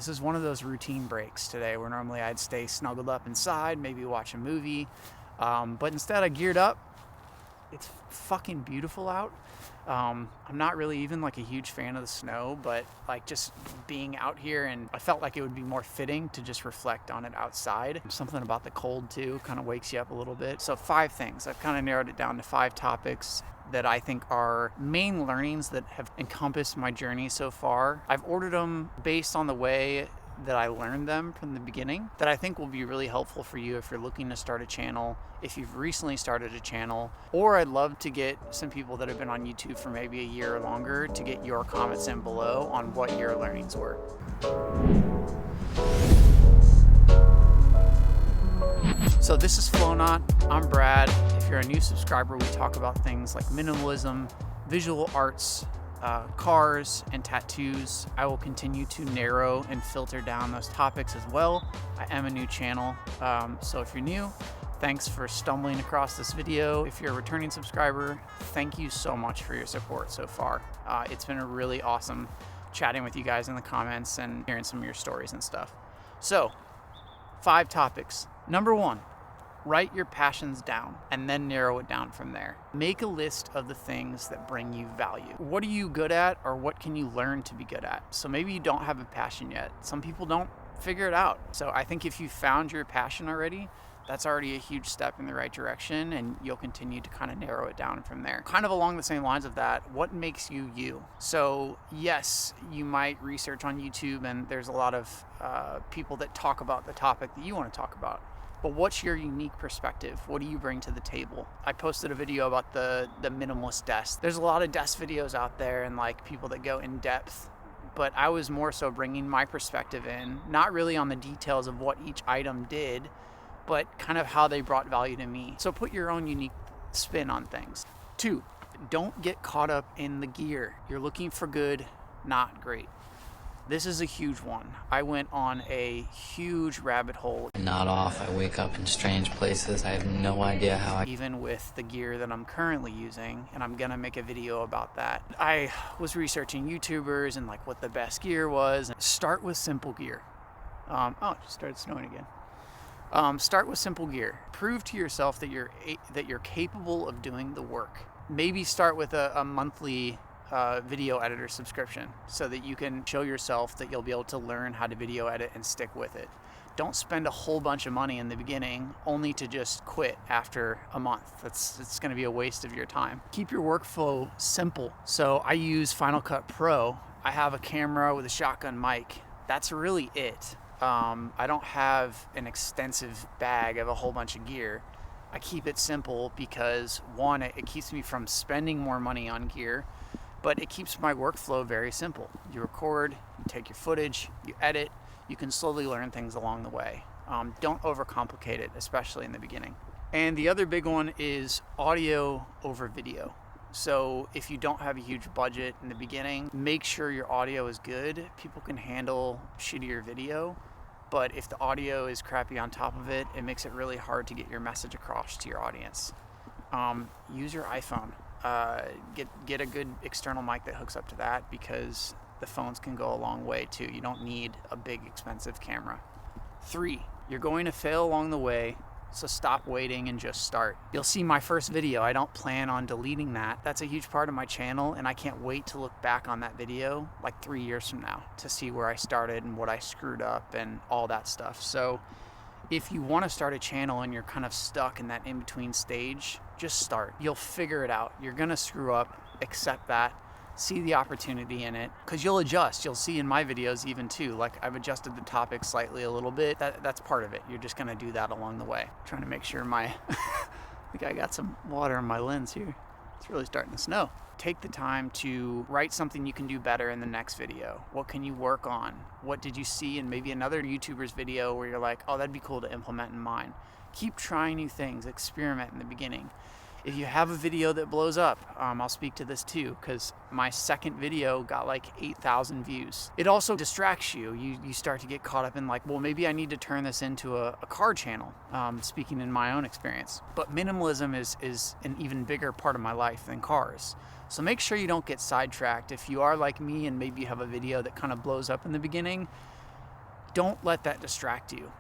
This is one of those routine breaks today where normally I'd stay snuggled up inside, maybe watch a movie, but instead I geared up. It's fucking beautiful out. I'm not really even like a huge fan of the snow, but like just being out here, and I felt like it would be more fitting to just reflect on it outside. Something about the cold too kind of wakes you up a little bit. So 5 things. I've kind of narrowed it down to 5 topics that I think are main learnings that have encompassed my journey so far. I've ordered them based on the way that I learned them from the beginning, that I think will be really helpful for you if you're looking to start a channel, if you've recently started a channel, or I'd love to get some people that have been on YouTube for maybe a year or longer to get your comments in below on what your learnings were. So this is Flonaut. I'm Brad. If you're a new subscriber, we talk about things like minimalism, visual arts, cars, and tattoos. I will continue to narrow and filter down those topics as well. I am a new channel, so if you're new, thanks for stumbling across this video. If you're a returning subscriber, thank you so much for your support so far. It's been really awesome chatting with you guys in the comments and hearing some of your stories and stuff. So, 5 topics. Number 1. Write your passions down and then narrow it down from there. Make a list of the things that bring you value. What are you good at, or what can you learn to be good at? So maybe you don't have a passion yet. Some people don't figure it out. So I think if you found your passion already, that's already a huge step in the right direction, and you'll continue to kind of narrow it down from there. Kind of along the same lines of that, what makes you you? So yes, you might research on YouTube, and there's a lot of people that talk about the topic that you want to talk about. But what's your unique perspective? What do you bring to the table? I posted a video about the minimalist desk. There's a lot of desk videos out there and like people that go in depth, but I was more so bringing my perspective in, not really on the details of what each item did, but kind of how they brought value to me. So put your own unique spin on things. 2, don't get caught up in the gear. You're looking for good, not great. This is a huge one. I went on a huge rabbit hole. Not off. I wake up in strange places. I have no idea how Even with the gear that I'm currently using, and I'm gonna make a video about that. I was researching YouTubers and like what the best gear was. Start with simple gear. Oh, it just started snowing again. Start with simple gear. Prove to yourself that you're capable of doing the work. Maybe start with a monthly video editor subscription so that you can show yourself that you'll be able to learn how to video edit and stick with it. Don't spend a whole bunch of money in the beginning only to just quit after a month. It's going to be a waste of your time. Keep your workflow simple. So I use Final Cut Pro. I have a camera with a shotgun mic. That's really it. I don't have an extensive bag of a whole bunch of gear. I keep it simple because 1, it keeps me from spending more money on gear, but it keeps my workflow very simple. You record, you take your footage, you edit, you can slowly learn things along the way. Don't overcomplicate it, especially in the beginning. And the other big one is audio over video. So if you don't have a huge budget in the beginning, make sure your audio is good. People can handle shittier video, but if the audio is crappy on top of it, it makes it really hard to get your message across to your audience. Use your iPhone. Get a good external mic that hooks up to that, because the phones can go a long way too. You don't need a big expensive camera. 3, you're going to fail along the way, so stop waiting and just start. You'll see my first video. I don't plan on deleting that. That's a huge part of my channel, and I can't wait to look back on that video like 3 years from now to see where I started and what I screwed up and all that stuff. So if you want to start a channel and you're kind of stuck in that in-between stage, just start. You'll figure it out. You're gonna screw up, accept that, see the opportunity in it, because you'll adjust. You'll see in my videos even too, like I've adjusted the topic slightly a little bit. That's part of it. You're just gonna do that along the way. I'm trying to make sure I think I got some water in my lens here. It's really starting to snow. Take the time to write something you can do better in the next video. What can you work on? What did you see in maybe another YouTuber's video where you're like, oh, that'd be cool to implement in mine? Keep trying new things, experiment in the beginning. If you have a video that blows up, I'll speak to this too, because my second video got like 8,000 views. It also distracts you. You start to get caught up in like, well, maybe I need to turn this into a car channel, speaking in my own experience. But minimalism is an even bigger part of my life than cars. So make sure you don't get sidetracked. If you are like me and maybe you have a video that kind of blows up in the beginning, don't let that distract you.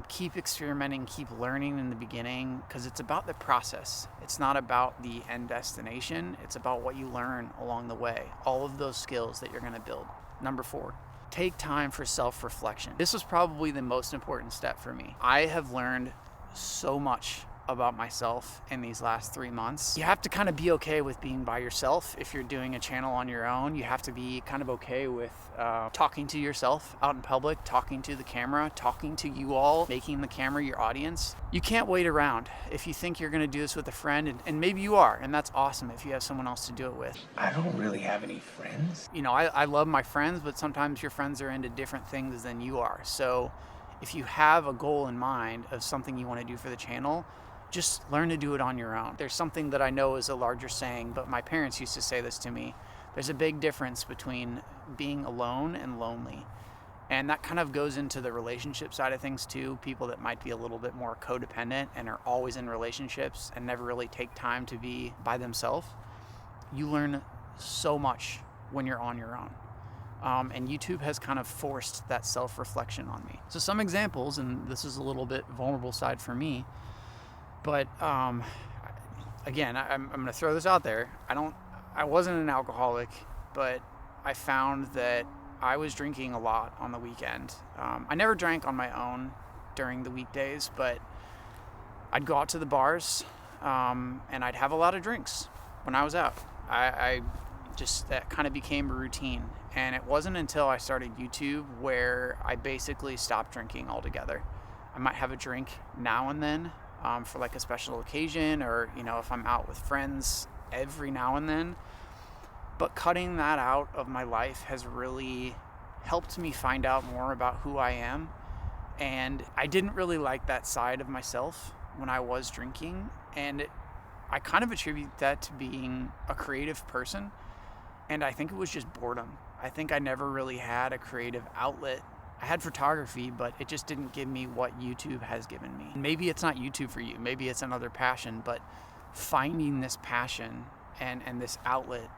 Keep experimenting, keep learning in the beginning, because it's about the process. It's not about the end destination. It's about what you learn along the way, all of those skills that you're going to build. Number 4, take time for self-reflection. This was probably the most important step for me. I have learned so much about myself in these last 3 months. You have to kind of be okay with being by yourself. If you're doing a channel on your own, you have to be kind of okay with talking to yourself out in public, talking to the camera, talking to you all, making the camera your audience. You can't wait around. If you think you're gonna do this with a friend, and maybe you are, and that's awesome if you have someone else to do it with. I don't really have any friends. You know, I love my friends, but sometimes your friends are into different things than you are. So if you have a goal in mind of something you want to do for the channel, just learn to do it on your own. There's something that I know is a larger saying, but my parents used to say this to me. There's a big difference between being alone and lonely. And that kind of goes into the relationship side of things too. People that might be a little bit more codependent and are always in relationships and never really take time to be by themselves. You learn so much when you're on your own. And YouTube has kind of forced that self-reflection on me. So some examples, and this is a little bit vulnerable side for me, but again, I'm going to throw this out there. I wasn't an alcoholic, but I found that I was drinking a lot on the weekend. I never drank on my own during the weekdays, but I'd go out to the bars and I'd have a lot of drinks when I was out. I just, that kind of became a routine. And it wasn't until I started YouTube where I basically stopped drinking altogether. I might have a drink now and then for like a special occasion, or, you know, if I'm out with friends every now and then. But cutting that out of my life has really helped me find out more about who I am. And I didn't really like that side of myself when I was drinking. And I kind of attribute that to being a creative person. And I think it was just boredom. I think I never really had a creative outlet. I had photography, but it just didn't give me what YouTube has given me. Maybe it's not YouTube for you. Maybe it's another passion, but finding this passion and this outlet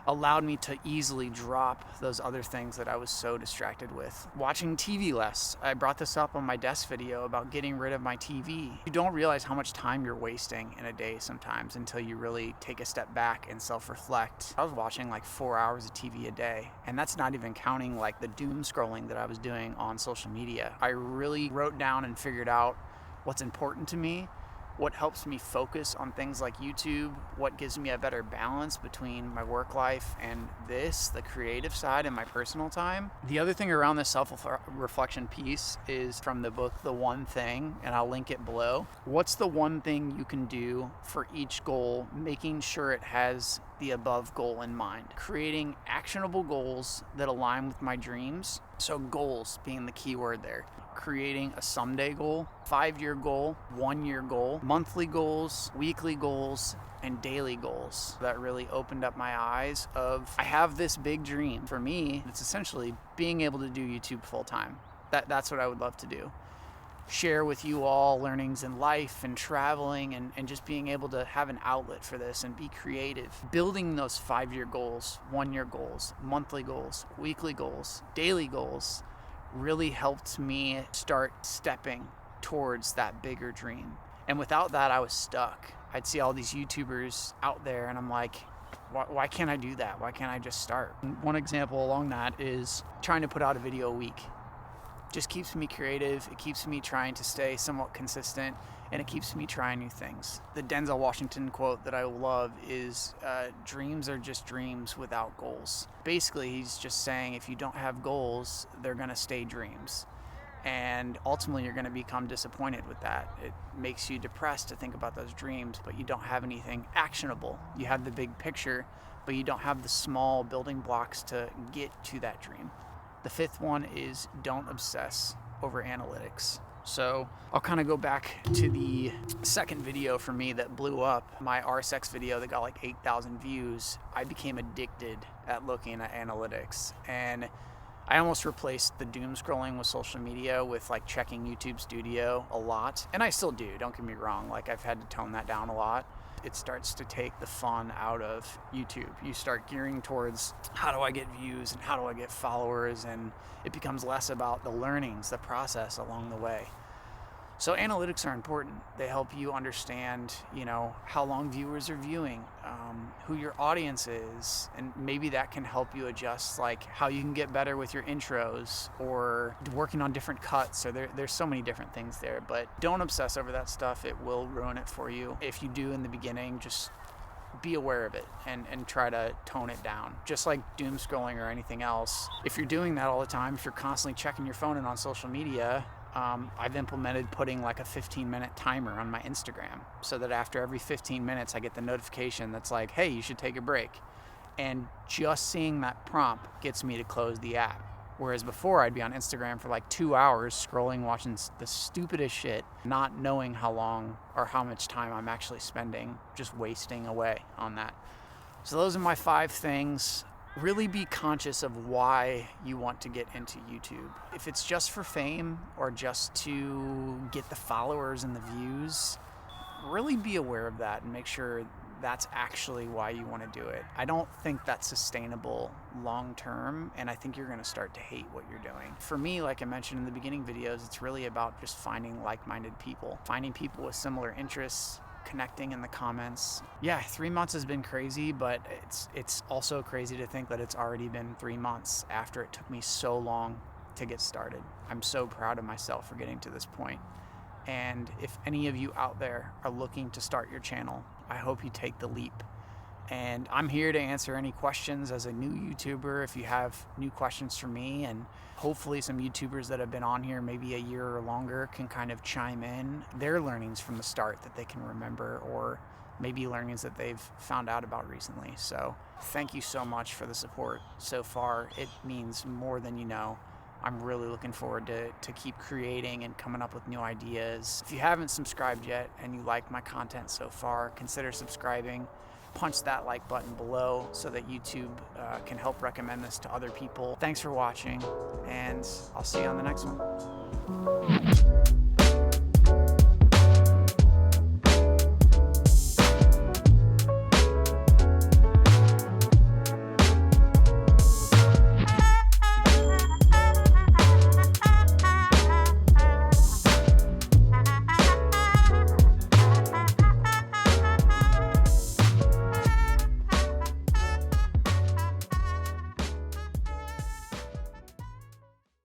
allowed me to easily drop those other things that I was so distracted with. Watching TV less. I brought this up on my desk video about getting rid of my TV. You don't realize how much time you're wasting in a day sometimes until you really take a step back and self-reflect. I was watching like 4 hours of TV a day, and that's not even counting like the doom scrolling that I was doing on social media. I really wrote down and figured out what's important to me, what helps me focus on things like YouTube, what gives me a better balance between my work life and the creative side, and my personal time. The other thing around this self-reflection piece is from the book, The One Thing, and I'll link it below. What's the one thing you can do for each goal, making sure it has the above goal in mind? Creating actionable goals that align with my dreams. So goals being the key word there. Creating a someday goal, 5-year goal, 1-year goal, monthly goals, weekly goals, and daily goals. That really opened up my eyes of, I have this big dream. For me, it's essentially being able to do YouTube full time. That's what I would love to do. Share with you all learnings in life and traveling and just being able to have an outlet for this and be creative. Building those 5-year goals, 1-year goals, monthly goals, weekly goals, daily goals really helped me start stepping towards that bigger dream. And without that, I was stuck. I'd see all these YouTubers out there and I'm like, why can't I do that? Why can't I just start? One example along that is trying to put out a video a week. Just keeps me creative. It keeps me trying to stay somewhat consistent, and it keeps me trying new things. The Denzel Washington quote that I love is, dreams are just dreams without goals. Basically, he's just saying if you don't have goals, they're gonna stay dreams. And ultimately, you're gonna become disappointed with that. It makes you depressed to think about those dreams, but you don't have anything actionable. You have the big picture, but you don't have the small building blocks to get to that dream. The 5th one is don't obsess over analytics. So I'll kind of go back to the second video for me that blew up, my RSX video that got like 8,000 views. I became addicted at looking at analytics, and I almost replaced the doom scrolling with social media with like checking YouTube Studio a lot. And I still do, don't get me wrong, like I've had to tone that down a lot. it starts to take the fun out of YouTube. You start gearing towards how do I get views and how do I get followers, and it becomes less about the learnings, the process along the way. So analytics are important. They help you understand, how long viewers are viewing, who your audience is, and maybe that can help you adjust like how you can get better with your intros or working on different cuts. Or there's so many different things there, but don't obsess over that stuff. It will ruin it for you. If you do in the beginning, just be aware of it and try to tone it down. Just like doom scrolling or anything else. If you're doing that all the time, if you're constantly checking your phone and on social media, I've implemented putting like a 15-minute timer on my Instagram so that after every 15 minutes I get the notification that's like, hey, you should take a break. And just seeing that prompt gets me to close the app. Whereas before I'd be on Instagram for like 2 hours scrolling, watching the stupidest shit, not knowing how long or how much time I'm actually spending, just wasting away on that. So those are my 5 things. Really be conscious of why you want to get into YouTube. If it's just for fame or just to get the followers and the views, really be aware of that and make sure that's actually why you want to do it. I don't think that's sustainable long term, and I think you're going to start to hate what you're doing. For me, like I mentioned in the beginning videos, it's really about just finding like-minded people, finding people with similar interests, connecting in the comments. Yeah, 3 months has been crazy, but it's also crazy to think that it's already been 3 months after it took me so long to get started. I'm so proud of myself for getting to this point. And if any of you out there are looking to start your channel, I hope you take the leap. And I'm here to answer any questions as a new YouTuber. If you have new questions for me, and hopefully some YouTubers that have been on here maybe a year or longer can kind of chime in their learnings from the start that they can remember, or maybe learnings that they've found out about recently. So thank you so much for the support so far. It means more than you know. I'm really looking forward to keep creating and coming up with new ideas. If you haven't subscribed yet and you like my content so far, consider subscribing. Punch that like button below so that YouTube can help recommend this to other people. Thanks for watching, and I'll see you on the next one.